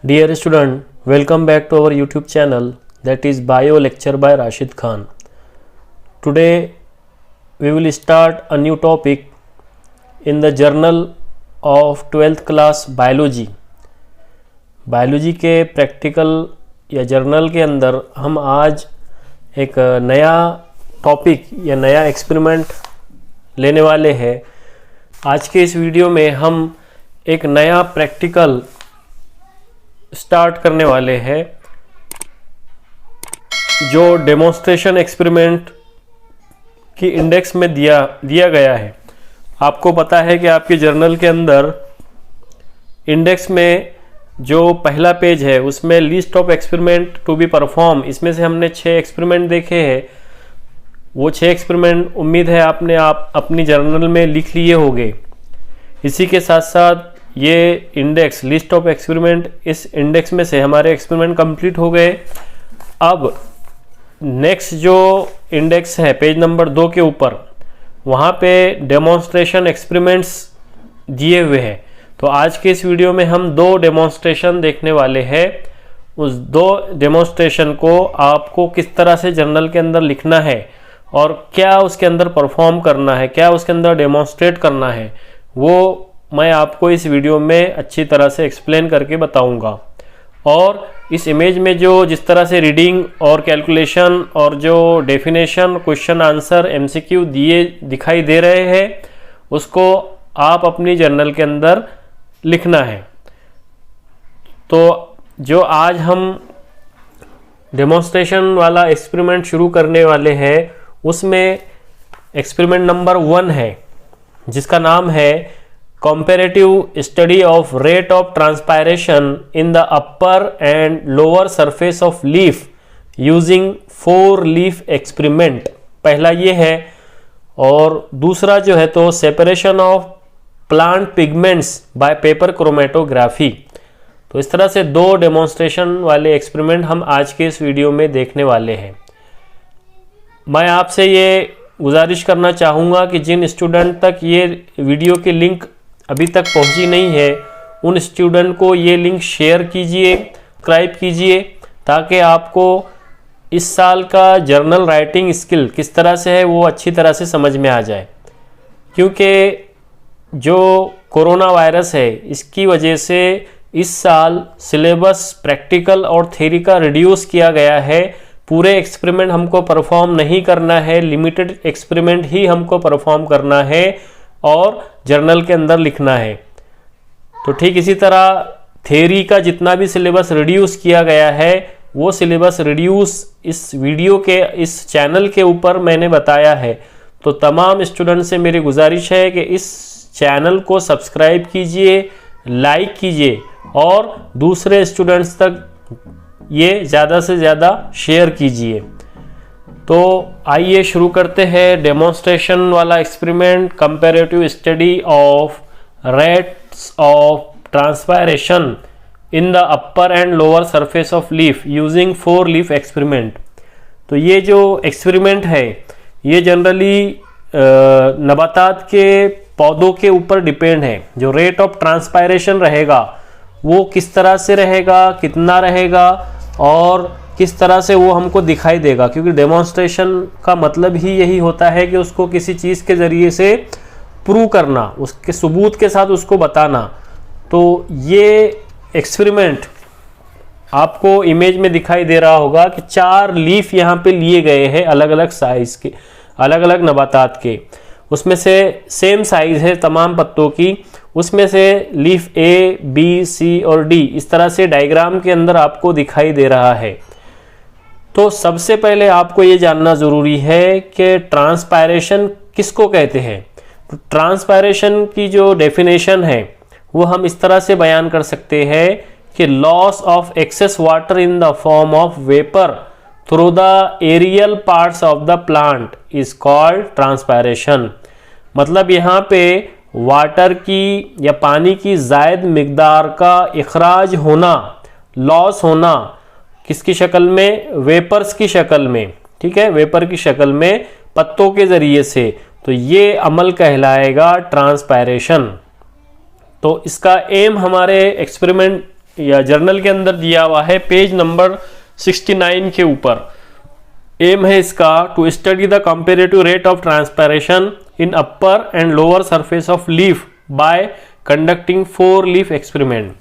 Dear student, welcome back to our YouTube channel, that is Bio Lecture by Rashid Khan. Today we will start a new topic in the journal of 12th class Biology. Biology के practical या journal के अंदर हम आज एक नया topic या नया एक्सपेरिमेंट लेने वाले हैं। आज के इस वीडियो में हम एक नया प्रैक्टिकल स्टार्ट करने वाले हैं जो डेमोन्स्ट्रेशन एक्सपेरिमेंट की इंडेक्स में दिया गया है। आपको पता है कि आपके जर्नल के अंदर इंडेक्स में जो पहला पेज है उसमें list of experiment to be perform, इसमें से हमने 6 एक्सपेरिमेंट देखे हैं। वो 6 एक्सपेरिमेंट उम्मीद है आपने अपनी जर्नल में लिख लिए होंगे। इसी के साथ साथ ये इंडेक्स लिस्ट ऑफ एक्सपेरिमेंट, इस इंडेक्स में से हमारे एक्सपेरिमेंट कंप्लीट हो गए। अब नेक्स्ट जो इंडेक्स है पेज नंबर 2 के ऊपर, वहाँ पे डेमोन्स्ट्रेशन एक्सपेरिमेंट्स दिए हुए हैं। तो आज के इस वीडियो में हम 2 डेमोन्स्ट्रेशन देखने वाले हैं। उस 2 डेमोन्स्ट्रेशन को आपको किस तरह से जर्नल के अंदर लिखना है और क्या उसके अंदर परफॉर्म करना है, क्या उसके अंदर डेमोन्स्ट्रेट करना है, वो मैं आपको इस वीडियो में अच्छी तरह से एक्सप्लेन करके बताऊंगा। और इस इमेज में जो जिस तरह से रीडिंग और कैलकुलेशन और जो डेफिनेशन, क्वेश्चन आंसर, एमसीक्यू दिखाई दे रहे हैं, उसको आप अपनी जर्नल के अंदर लिखना है। तो जो आज हम डेमोन्स्ट्रेशन वाला एक्सपेरिमेंट शुरू करने वाले हैं उसमें एक्सपेरिमेंट नंबर 1 है जिसका नाम है Comparative study of rate of transpiration in the upper and lower surface of leaf using 4 leaf experiment। पहला ये है। और दूसरा जो है तो separation of plant pigments by paper chromatography। तो इस तरह से 2 डेमोन्स्ट्रेशन वाले एक्सपेरिमेंट हम आज के इस वीडियो में देखने वाले हैं। मैं आपसे ये गुजारिश करना चाहूँगा कि जिन स्टूडेंट तक ये वीडियो की लिंक अभी तक पहुंची नहीं है, उन स्टूडेंट को ये लिंक शेयर कीजिए, सब्सक्राइब कीजिए, ताकि आपको इस साल का जर्नल राइटिंग स्किल किस तरह से है वो अच्छी तरह से समझ में आ जाए। क्योंकि जो कोरोना वायरस है इसकी वजह से इस साल सिलेबस प्रैक्टिकल और थ्योरी का रिड्यूस किया गया है। पूरे एक्सपेरिमेंट हमको परफॉर्म नहीं करना है, लिमिटेड एक्सपेरिमेंट ही हमको परफॉर्म करना है और जर्नल के अंदर लिखना है। तो ठीक इसी तरह थ्योरी का जितना भी सिलेबस रिड्यूस किया गया है वो सिलेबस रिड्यूस इस वीडियो के इस चैनल के ऊपर मैंने बताया है। तो तमाम स्टूडेंट से मेरी गुजारिश है कि इस चैनल को सब्सक्राइब कीजिए, लाइक कीजिए और दूसरे स्टूडेंट्स तक ये ज़्यादा से ज़्यादा शेयर कीजिए। तो आइए शुरू करते हैं डेमोन्स्ट्रेशन वाला experiment, comparative study of rates of transpiration in the upper and lower surface of leaf using 4 leaf experiment. तो ये जो एक्सपेरिमेंट है ये जनरली नबातात के पौधों के ऊपर डिपेंड है। जो रेट ऑफ ट्रांसपायरेशन रहेगा वो किस तरह से रहेगा, कितना रहेगा और किस तरह से वो हमको दिखाई देगा। क्योंकि डेमोन्स्ट्रेशन का मतलब ही यही होता है कि उसको किसी चीज़ के ज़रिए से प्रूव करना, उसके सबूत के साथ उसको बताना। तो ये एक्सपेरिमेंट आपको इमेज में दिखाई दे रहा होगा कि 4 लीफ यहाँ पे लिए गए हैं अलग अलग साइज़ के, अलग अलग नबातात के। उसमें से सेम साइज़ है तमाम पत्तों की। उसमें से लीफ A, B, C और D इस तरह से डायग्राम के अंदर आपको दिखाई दे रहा है। तो सबसे पहले आपको ये जानना ज़रूरी है कि ट्रांसपायरेशन किसको कहते हैं। तो ट्रांसपायरेशन की जो डेफिनेशन है वो हम इस तरह से बयान कर सकते हैं कि loss of excess water in the form of vapour through the aerial parts of the plant is called transpiration. मतलब यहाँ पे वाटर की या पानी की ज़ायद मिकदार का इखराज होना, लॉस होना, किसकी शक्ल में, वेपर्स की शक्ल में, ठीक है, वेपर की शक्ल में पत्तों के ज़रिए से। तो ये अमल कहलाएगा ट्रांसपायरेशन। तो इसका एम हमारे एक्सपेरिमेंट या जर्नल के अंदर दिया हुआ है पेज नंबर 69 के ऊपर। एम है इसका to study the comparative rate of transpiration in upper and lower surface of leaf by conducting 4 leaf experiment.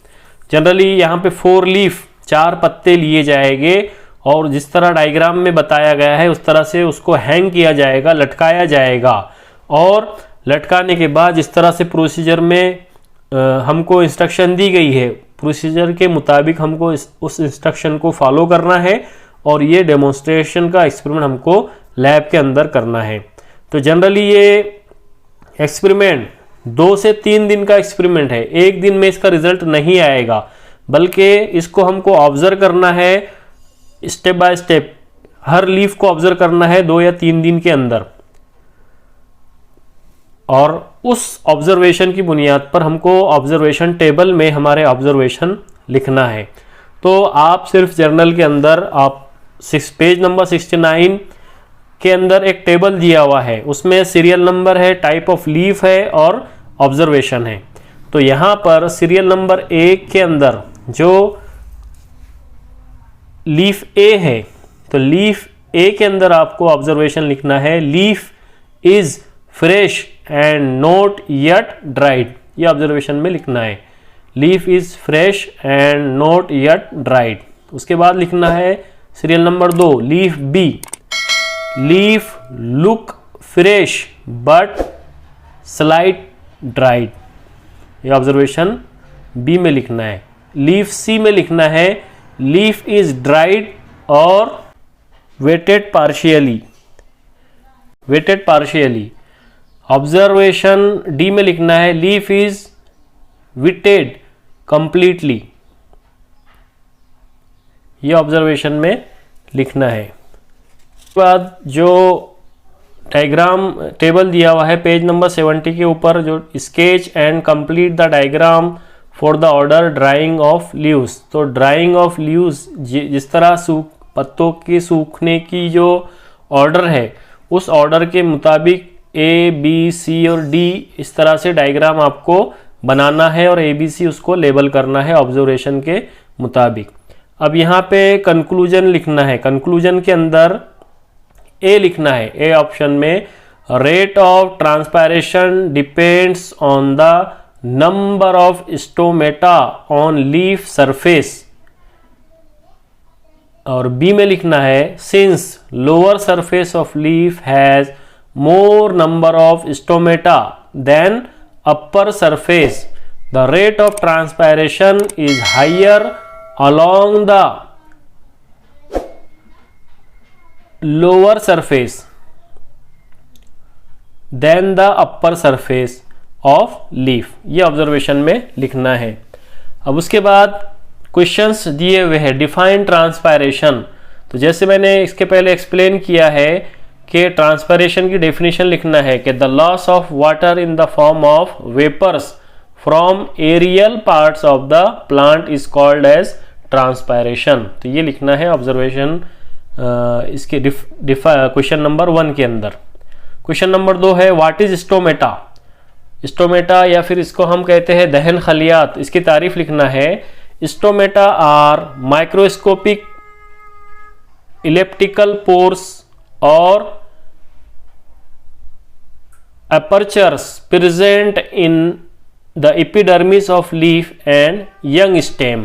Generally यहाँ पे 4 लीफ 4 पत्ते लिए जाएंगे और जिस तरह डायग्राम में बताया गया है उस तरह से उसको हैंग किया जाएगा, लटकाया जाएगा, और लटकाने के बाद जिस तरह से प्रोसीजर में हमको इंस्ट्रक्शन दी गई है, प्रोसीजर के मुताबिक हमको उस इंस्ट्रक्शन को फॉलो करना है और ये डेमोन्स्ट्रेशन का एक्सपेरिमेंट हमको लैब के अंदर करना है। तो जनरली ये एक्सपेरिमेंट 2 से 3 दिन का एक्सपेरिमेंट है। एक दिन में इसका रिजल्ट नहीं आएगा, बल्कि इसको हमको ऑब्जर्व करना है step by step. Her leaf को ऑब्जर्व करना है 2 या 3 दिन के अंदर, और उस ऑब्जर्वेशन की बुनियाद पर हमको ऑब्जर्वेशन टेबल में हमारे ऑब्जर्वेशन लिखना है। तो आप सिर्फ जर्नल के अंदर आप पेज नंबर 69 के अंदर एक टेबल दिया हुआ है, उसमें सीरियल नंबर है, टाइप ऑफ लीफ है और ऑब्जर्वेशन है। तो यहाँ पर सीरियल नंबर 1 के अंदर जो लीफ ए है, तो लीफ ए के अंदर आपको ऑब्जर्वेशन लिखना है, leaf is fresh and not yet dried. ये ऑब्जर्वेशन में लिखना है, leaf is fresh and not yet dried. उसके बाद लिखना है serial number 2 leaf B, leaf look fresh but slight dried. ये ऑब्जर्वेशन बी में लिखना है। लीफ सी में लिखना है लीफ इज ड्राइड और wilted partially, wilted partially. Observation D में लिखना है लीफ इज विटेड कंप्लीटली। ये ऑब्जर्वेशन में लिखना है। उसके बाद जो डायग्राम टेबल दिया हुआ है पेज नंबर 70 के ऊपर, जो sketch and complete the diagram for the order drying of leaves. तो ड्राइंग ऑफ लीव्स जिस तरह पत्तों के सूखने की जो ऑर्डर है, उस ऑर्डर के मुताबिक ए बी सी और डी इस तरह से डायग्राम आपको बनाना है और ए बी सी उसको लेबल करना है ऑब्जर्वेशन के मुताबिक। अब यहाँ पे कंक्लूजन लिखना है। कंक्लूजन के अंदर ए लिखना है, ए ऑप्शन में rate of transpiration depends on the number of stomata on leaf surface. और बी में लिखना है since lower surface of leaf has more number of stomata than upper surface, the rate of transpiration is higher along the lower surface than the upper surface of leaf। ये observation में लिखना है। अब उसके बाद क्वेश्चंस दिए हुए हैं। डिफाइन ट्रांसपायरेशन, तो जैसे मैंने इसके पहले एक्सप्लेन किया है कि ट्रांसपायरेशन की डेफिनेशन लिखना है कि the loss of water in the form of vapours from aerial parts of the plant is called as transpiration. तो ये लिखना है ऑब्जर्वेशन इसके क्वेश्चन नंबर 1 के अंदर। क्वेश्चन नंबर 2 है व्हाट इज स्टोमेटा। स्टोमेटा या फिर इसको हम कहते हैं दहन खलियात, इसकी तारीफ लिखना है। Stomata are microscopic elliptical pores और apertures present in the epidermis of leaf and young stem।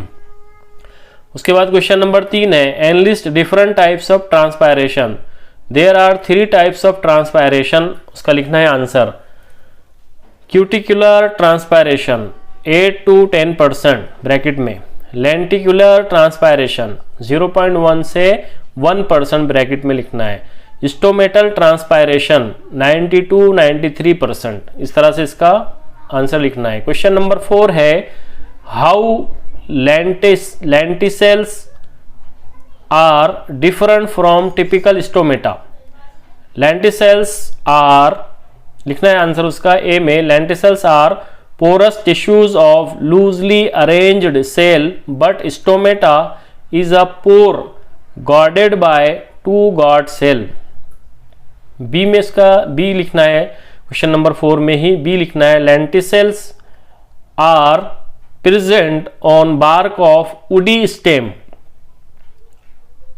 उसके बाद क्वेश्चन नंबर 3 है enlist different types of transpiration। there are 3 types of transpiration। उसका लिखना है answer. Cuticular transpiration 8 to 10% bracket में, lenticular transpiration 0.1 से 1% bracket में लिखना है। स्टोमेटल ट्रांसपायरेशन 90 to 93%, इस तरह से इसका आंसर लिखना है। क्वेश्चन नंबर 4 है how lenticels are different from typical stomata. Lenticels are लिखना है आंसर उसका ए में। Lenticels are porous tissues of loosely arranged cell but stomata is a pore guarded by 2 guard cell. B में इसका B लिखना है, question number 4 में ही B लिखना है। Lenticels are present on bark of woody stem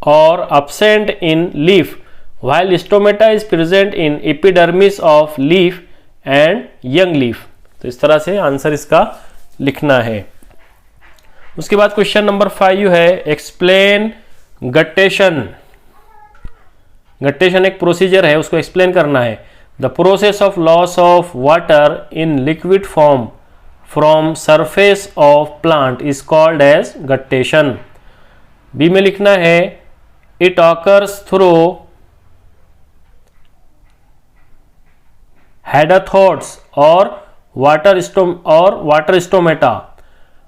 or absent in leaf, while stomata is present in epidermis of leaf and young leaf। तो इस तरह से आंसर इसका लिखना है। उसके बाद क्वेश्चन नंबर 5 है एक्सप्लेन गट्टेशन। गट्टेशन एक प्रोसीजर है, उसको एक्सप्लेन करना है। The process of loss of water in liquid form from surface of plant is called as guttation. B में लिखना है इट ऑकर्स थ्रू हेडाथोड्स और water stomata.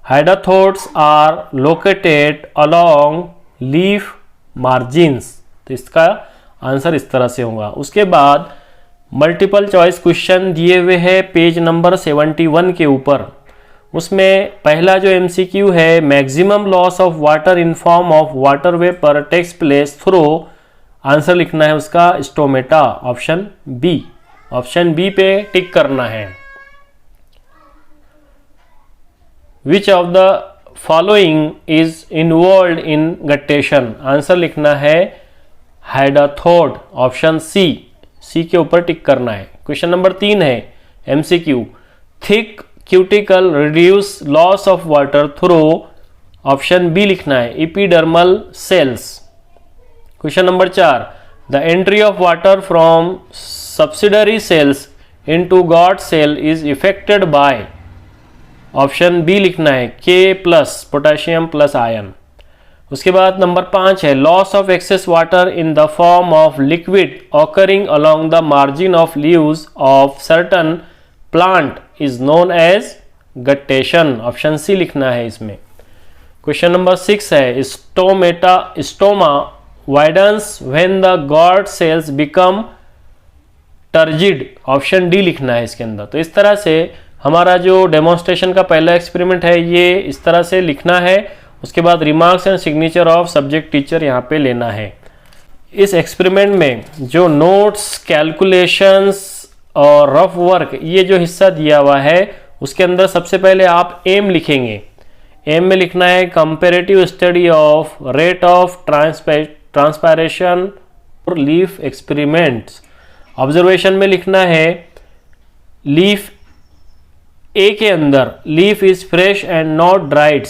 Hydathodes are located along leaf margins. तो इसका answer इस तरह से होगा। उसके बाद मल्टीपल चॉइस क्वेश्चन दिए हुए हैं पेज नंबर 71 के ऊपर। उसमें पहला जो MCQ है, maximum loss of water in form of water vapour takes place through, answer लिखना है उसका stomata, option B. Option B पे टिक करना है। Which of the following is involve in guttation, answer लिखना है हेडाथोड, ऑप्शन सी। सी के ऊपर टिक करना है। क्वेश्चन नंबर 3 है MCQ, thick cuticle reduce loss of water through, option B लिखना है epidermal cells. Question number 4, the entry of water from subsidiary cells into guard cell is affected by, option B लिखना है K+ potassium plus ion. उसके बाद number 5 है loss of excess water in the form of liquid occurring along the margin of leaves of certain plant is known as guttation, option C लिखना है इसमें। Question number 6 है stoma widens when the guard cells become turgid, option D लिखना है इसके अंदर। तो इस तरह से हमारा जो डेमोन्स्ट्रेशन का पहला एक्सपेरिमेंट है ये इस तरह से लिखना है। उसके बाद remarks and signature of subject teacher यहाँ पे लेना है। इस एक्सपेरिमेंट में जो नोट्स, कैलकुलेशंस और रफ वर्क ये जो हिस्सा दिया हुआ है उसके अंदर सबसे पहले आप एम लिखेंगे। एम में लिखना है comparative study of rate of transpiration और लीफ एक्सपेरिमेंट्स। ऑब्जर्वेशन में लिखना है लीफ ए के अंदर leaf is fresh and not dried.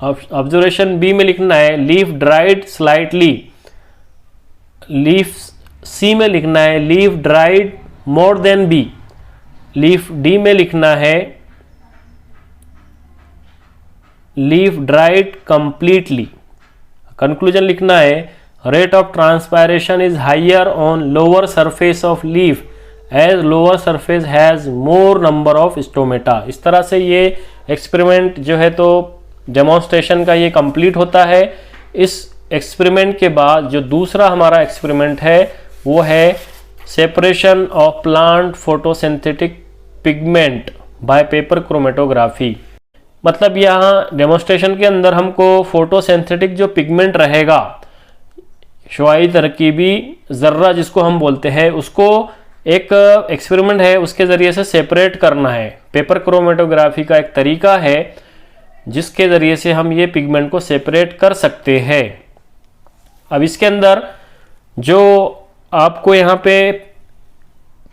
Observation B में लिखना है leaf dried slightly. Leaf C में लिखना है leaf dried more than B. Leaf D में लिखना है लीफ ड्राइड कंप्लीटली। कंक्लूजन लिखना है rate of transpiration is higher on lower surface of leaf as lower surface has more number of stomata. इस तरह से ये एक्सपेरिमेंट जो है तो डेमोन्स्ट्रेशन का ये कंप्लीट होता है। इस एक्सपेरिमेंट के बाद जो दूसरा हमारा एक्सपेरिमेंट है वो है separation of plant photosynthetic pigment by paper chromatography. मतलब यहाँ डेमोन्स्ट्रेशन के अंदर हमको फोटोसिंथेटिक जो पिगमेंट रहेगा, शुआई तरकीबी जर्रा जिसको हम बोलते हैं, उसको एक एक्सपेरिमेंट है उसके ज़रिए से सेपरेट करना है। पेपर क्रोमेटोग्राफी का एक तरीका है जिसके ज़रिए से हम ये पिगमेंट को सेपरेट कर सकते हैं। अब इसके अंदर जो आपको यहाँ पे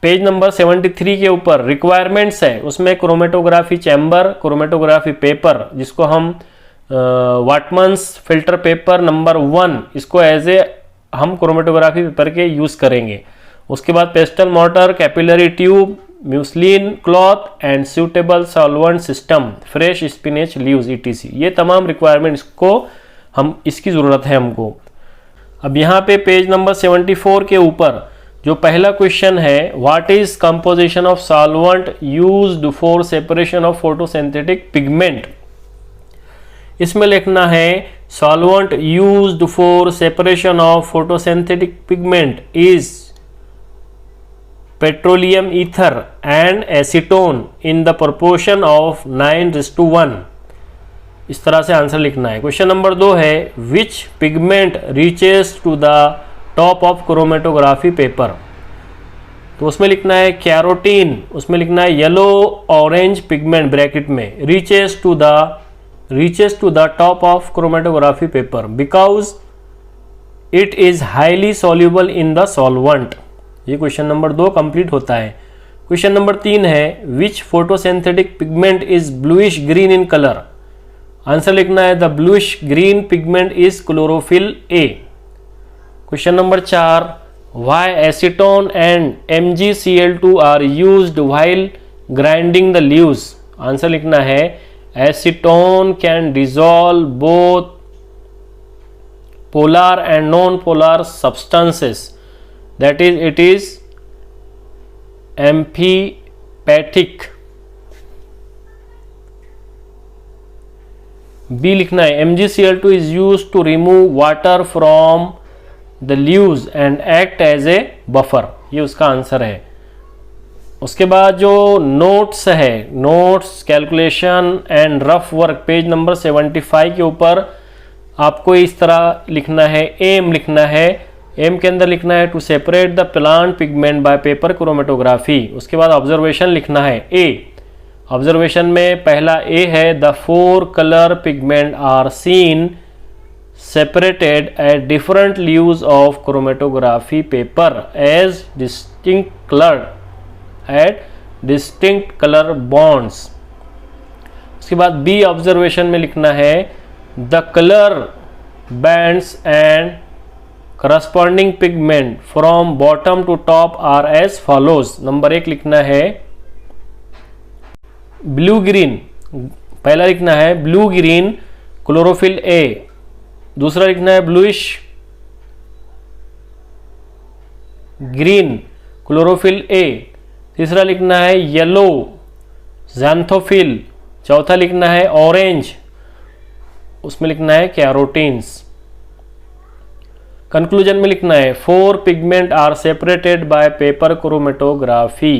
पेज नंबर 73 के ऊपर रिक्वायरमेंट्स है उसमें क्रोमेटोग्राफी चैम्बर, क्रोमेटोग्राफी पेपर जिसको हम वाटमन्स फिल्टर पेपर नंबर 1 इसको एज ए हम क्रोमेटोग्राफी पेपर के यूज़ करेंगे। उसके बाद pestle mortar, capillary tube, muslin cloth and suitable solvent system, fresh spinach leaves ETC, ये तमाम रिक्वायरमेंट्स को हम इसकी ज़रूरत है हमको। अब यहाँ पे पेज नंबर 74 के ऊपर जो पहला क्वेश्चन है what is composition of solvent used for separation of photosynthetic pigment, इसमें लिखना है solvent used for separation of photosynthetic pigment is petroleum ether and acetone in the proportion of 9:1। इस तरह से आंसर लिखना है। क्वेश्चन नंबर 2 है which pigment reaches to the top of chromatography paper, तो उसमें लिखना है कैरोटीन, उसमें लिखना है येलो ऑरेंज पिगमेंट ब्रैकेट में reaches to the reaches to the top of chromatography paper because it is highly soluble in the solvent। ये question number 2 complete होता है। क्वेश्चन नंबर 3 है which photosynthetic pigment is bluish green in color। Answer लिखना है the bluish green pigment is chlorophyll A। Question number 4 why acetone and MgCl2 are used while grinding the leaves। Answer लिखना है acetone can dissolve both polar and non-polar substances, that is it is amphipathic। B लिखना है MgCl2 is used to remove water from the leaves and act as a buffer। ये उसका answer है। उसके बाद जो नोट्स है, notes calculation and rough work, page number 75 के ऊपर आपको इस तरह लिखना है, एम लिखना है। एम के अंदर लिखना है to separate the plant pigment by paper chromatography. उसके बाद ऑब्जर्वेशन लिखना है ए। ऑब्जर्वेशन में पहला ए है the 4 colour pigment are seen separated at different leaves of chromatography paper as distinct colour at distinct colour bonds. उसके बाद बी ऑब्जर्वेशन में लिखना है the colour bands and corresponding pigment from bottom to top are as follows. Number 1 लिखना है blue green, पहला लिखना है ब्लू ग्रीन क्लोरोफिल ए। दूसरा लिखना है ब्लूइश ग्रीन क्लोरोफिल ए। तीसरा लिखना है येलो ज़ैंथोफिल। चौथा लिखना है ऑरेंज, उसमें लिखना है कैरोटीन्स। कंक्लूजन में लिखना है 4 pigment are separated by paper chromatography.